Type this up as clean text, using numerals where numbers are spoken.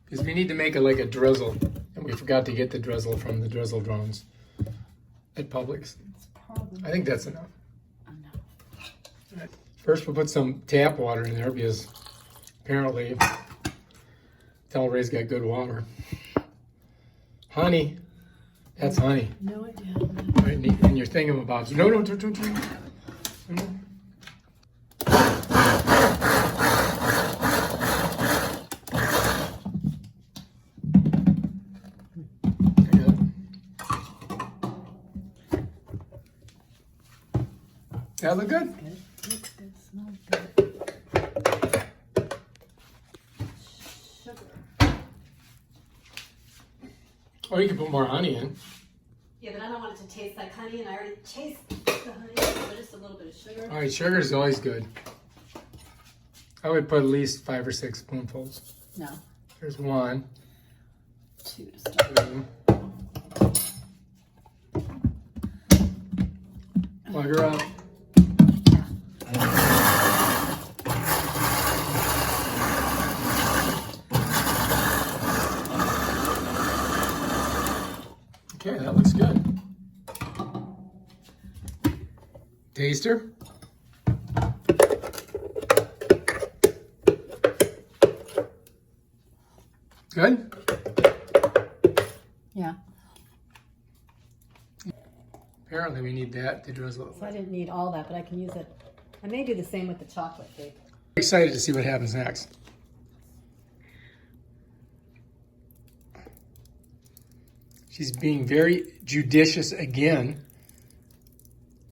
Because we need to make it like a drizzle. And we forgot to get the drizzle from the drizzle drones at Publix. I think that's enough. All right. First we'll put some tap water in there because apparently Stawberries got good water. Honey. That's honey. No, it didn't. Right in your thingamabobs. No, don't. No. That look good? Good. Looks good. Smells good. Sugar. Or you can put more honey in. Yeah, but I don't want it to taste like honey, and I already taste the honey, so just a little bit of sugar. All right, sugar is always good. I would put at least 5 or 6 spoonfuls. No. There's 1, 2 to start. 2. Plug her up. Okay, that looks good. Taster. Good? Yeah. Apparently we need that to drizzle it. So I didn't need all that, but I can use it. I may do the same with the chocolate cake. Excited to see what happens next. She's being very judicious again.